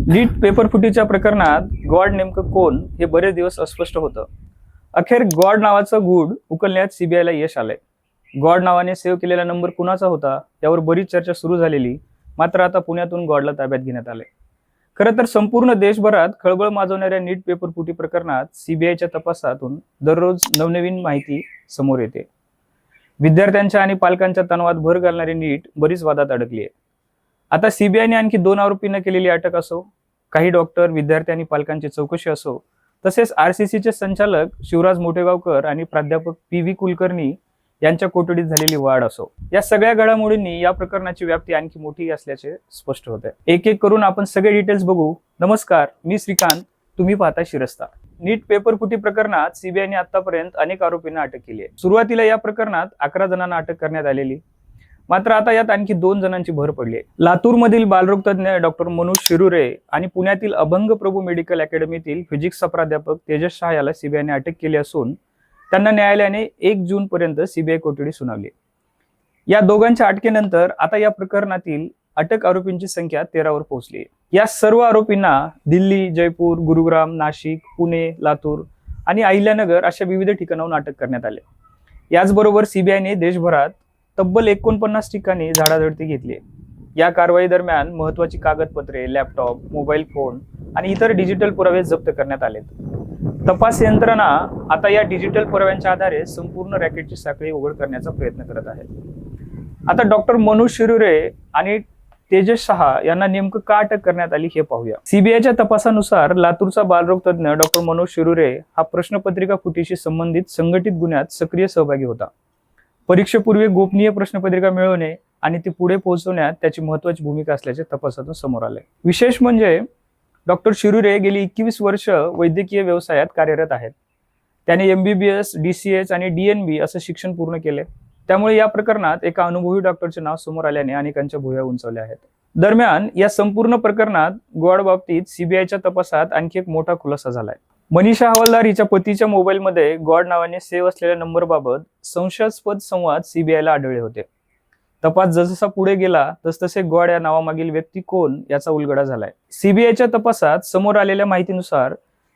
नीट paper फुटीच्या प्रकरणात God नेमकं कोण हे बरेच दिवस अस्पष्ट होतं. अखेर गॉड नावाचं गूढ उकलण्यात सीबीआयला यश आलंय. गॉड नावाने सेव्ह केलेला नंबर कुणाचा होता यावर बरीच चर्चा सुरू झालेली, मात्र आता पुण्यातून गॉडला ताब्यात घेण्यात आले. खरं तर संपूर्ण देशभरात खळबळ माजवणाऱ्या नीट पेपर फुटी प्रकरणात सीबीआयच्या तपासातून दररोज नवनवीन माहिती समोर येते. विद्यार्थ्यांच्या आणि पालकांच्या तणावात भर घालणारी नीट बरीच वादात अडकली आहे. आता सीबीआयने आणखी 2 आरोपींना केलेली अटक असो, काही डॉक्टर, विद्यार्थी आणि पालकांची चौकशी असो, तसेच आरसीसीचे संचालक शिवराज मोटेगावकर आणि प्राध्यापक PV कुलकर्णी यांच्या कोठडीत झालेली वाढ असो, या सगळ्या घडामोडींनी या प्रकरणाची व्याप्ती आणखी मोठी असल्याचे स्पष्ट होत आहे. एक एक करून आपण सगळे डिटेल्स बघू. नमस्कार, मी श्रीकांत, तुम्ही पाहता शिरस्ता. नीट पेपर फुटी प्रकरणात सीबीआयने आतापर्यंत अनेक आरोपींना अटक केली आहे. सुरुवातीला या प्रकरणात 11 जणांना अटक करण्यात आलेली, मात्र आता यात आणखी 2 जणांची भर पडली आहे. लातूरमधील बालरोग तज्ञ डॉक्टर मनोज शिरुरे आणि पुण्यातील अभंग प्रभू मेडिकल अकॅडमीतील फिजिक्सचा प्राध्यापक तेजस शाह याला सीबीआयने अटक केली असून त्यांना न्यायालयाने 1 जून पर्यंत सीबीआय कोठडी सुनावली. या दोघांच्या अटकेनंतर आता या प्रकरणातील अटक आरोपींची संख्या 13 वर पोहोचली आहे. या सर्व आरोपींना दिल्ली, जयपूर, गुरुग्राम, नाशिक, पुणे, लातूर आणि अहिल्यानगर अशा विविध ठिकाणाहून अटक करण्यात आले. याचबरोबर सीबीआयने देशभरात तब्बल 49 ठिकाणी झाडाझडती घेतली. या कारवाई दरम्यान महत्वाची कागदपत्रे, लॅपटॉप, मोबाईल फोन आणि इतर डिजिटल पुरावे जप्त करण्यात आलेत. तपास यंत्रणा आता या डिजिटल पुराव्यांच्या आधारे संपूर्ण रॅकेटची साखळी उघड करण्याचा प्रयत्न करत आहे. आता डॉक्टर मनोज शिरुरे आणि तेजस शहा यांना नेमकं का अटक करण्यात आली हे पाहूया. सीबीआयच्या तपासानुसार लातूरचा बालरोग तज्ञ डॉक्टर मनोज शिरुरे हा प्रश्नपत्रिका फुटीशी संबंधित संघटित गुन्ह्यात सक्रिय सहभागी होता. परीक्षेपूर्वी गोपनीय प्रश्नपत्रिका मिळवणे आणि ती पुढे पोहोचवण्यात त्याची महत्वाची भूमिका असल्याचे तपासातून समोर आले. विशेष म्हणजे डॉक्टर शिरुरे गेली 21 वर्ष वैद्यकीय व्यवसायात कार्यरत आहेत. त्याने MBBS, DCH आणि DNB असं शिक्षण पूर्ण केले. त्यामुळे या प्रकरणात एका अनुभवी डॉक्टरचे नाव समोर आल्याने अनेकांच्या भुवया उंचावल्या आहेत. दरम्यान या संपूर्ण प्रकरणात गॉड बाबतीत सीबीआयच्या तपासात आणखी एक मोठा खुलासा झालाय. मनीषा हवालदार हिच्या पतीच्या मोबाईलमध्ये गॉड नावाने सेव्ह असलेल्या नंबरबाबत संशयास्पद संवाद सीबीआयला आढळले होते. तपास जसजसा पुढे गेला तसतसे गॉड या नावामागील व्यक्ती कोण याचा उलगडा झालाय. सीबीआयच्या तपासात समोर आलेल्या माहितीनुसार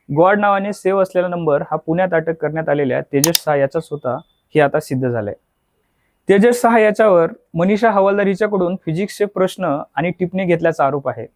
गॉड नावाने सेव्ह असलेला नंबर हा पुण्यात अटक करण्यात आलेल्या तेजस शाह याचाच होता हे आता सिद्ध झालंय. तेजस शाह याच्यावर मनीषा हवालदार हिच्याकडून फिजिक्सचे प्रश्न आणि टिपणे घेतल्याचा आरोप आहे.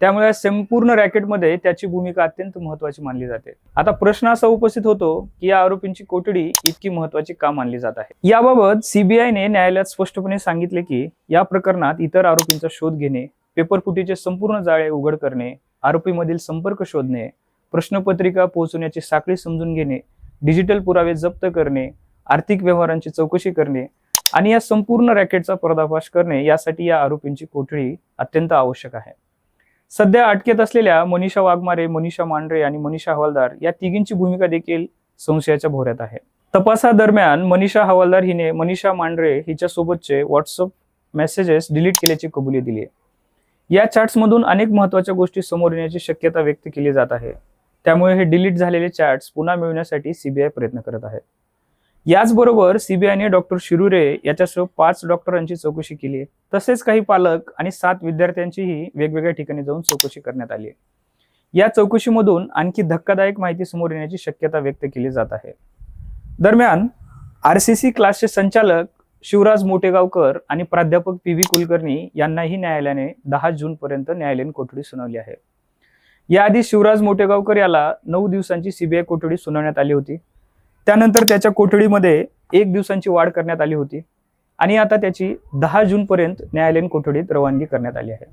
त्यामुळे संपूर्ण रॅकेटमध्ये त्याची भूमिका अत्यंत महत्वाची मानली जाते. आता प्रश्न असा उपस्थित होतो की या आरोपींची कोठडी इतकी महत्वाची का मानली जात आहे. याबाबत सीबीआयने न्यायालयात स्पष्टपणे सांगितले की या प्रकरणात इतर आरोपींचा शोध घेणे, पेपर फुटीचे संपूर्ण जाळे उघड करणे, आरोपीमधील संपर्क शोधणे, प्रश्नपत्रिका पोहोचवण्याची साखळी समजून घेणे, डिजिटल पुरावे जप्त करणे, आर्थिक व्यवहारांची चौकशी करणे आणि या संपूर्ण रॅकेटचा पर्दाफाश करणे यासाठी या आरोपींची कोठडी अत्यंत आवश्यक आहे. सध्या अटकेत असलेल्या मनीषा वाघमारे, मनीषा मांढरे आणि मनीषा हवालदार या तिघींची भूमिका देखील संशयाच्या भोवऱ्यात आहे. तपासादरम्यान मनीषा हवालदार हिने मनीषा मांढरे हिच्यासोबतचे व्हॉट्सअप मेसेजेस डिलीट केल्याची कबुली दिली आहे. या चॅट्समधून अनेक महत्वाच्या गोष्टी समोर येण्याची शक्यता व्यक्त केली जात आहे. त्यामुळे हे डिलीट झालेले चॅट्स पुन्हा मिळवण्यासाठी सीबीआय प्रयत्न करत आहे. याचबरोबर सीबीआयने डॉक्टर शिरुरे याच्यासह 5 डॉक्टरांची चौकशी केली आहे. तसेच काही पालक आणि 7 विद्यार्थ्यांचीही वेगवेगळ्या ठिकाणी जाऊन चौकशी करण्यात आली आहे. या चौकशीमधून आणखी धक्कादायक माहिती समोर येण्याची शक्यता व्यक्त केली जात आहे. दरम्यान आरसीसी क्लासचे संचालक शिवराज मोटेगावकर आणि प्राध्यापक PV कुलकर्णी यांनाही न्यायालयाने 10 जून पर्यंत न्यायालयीन कोठडी सुनावली आहे. याआधी शिवराज मोटेगावकर याला 9 दिवसांची सीबीआय कोठडी सुनावण्यात आली होती. त्यानंतर त्याच्या कोठडीमध्ये 1 दिवसांची वाढ करण्यात आली होती आणि आता त्याची 10 जून पर्यंत न्यायालयीन कोठडीत रवानगी करण्यात आली आहे.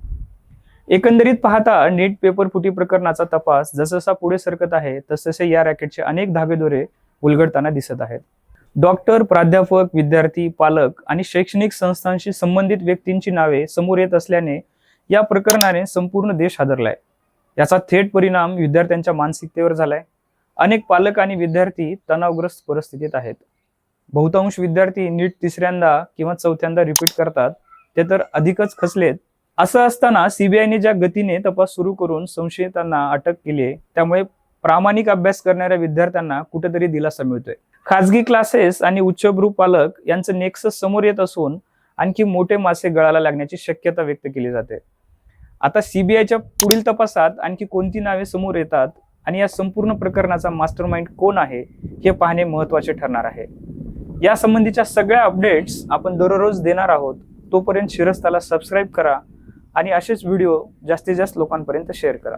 एकंदरीत पाहता नीट पेपर फुटी प्रकरणाचा तपास जसजसा पुढे सरकत आहे तसतसे या रॅकेटचे अनेक धागेदोरे उलगडताना दिसत आहेत. डॉक्टर, प्राध्यापक, विद्यार्थी, पालक आणि शैक्षणिक संस्थांशी संबंधित व्यक्तींची नावे समोर येत असल्याने या प्रकरणाने संपूर्ण देश हादरलाय. याचा थेट परिणाम विद्यार्थ्यांच्या मानसिकतेवर झालाय. अनेक पालक आणि विद्यार्थी तणावग्रस्त परिस्थितीत आहेत. बहुतांश विद्यार्थी नीट 3ऱ्यांदा किंवा 4थ्यांदा रिपीट करतात, ते तर अधिकच खचलेत. असं असताना सीबीआयने ज्या गतीने तपास सुरू करून संशयितांना अटक केली आहे त्यामुळे प्रामाणिक अभ्यास करणाऱ्या विद्यार्थ्यांना कुठेतरी दिलासा मिळतोय. खाजगी क्लासेस आणि उच्चभ्रू पालक यांचं नेक्सस समोर येत असून आणखी मोठे मासे गळाला लागण्याची शक्यता व्यक्त केली जाते. आता सीबीआयच्या पुढील तपासात आणखी कोणती नावे समोर येतात आणि या संपूर्ण प्रकरणाचा मास्टरमाइंड कोण आहे हे पाहणे महत्त्वाचे ठरणार आहे. या संबंधीच्या सगळ्या अपडेट्स आपण दररोज देणार आहोत. तोपर्यंत शिरस्ताला सबस्क्राईब करा आणि असेच व्हिडिओ जास्तीत जास्त लोकांपर्यंत शेअर करा.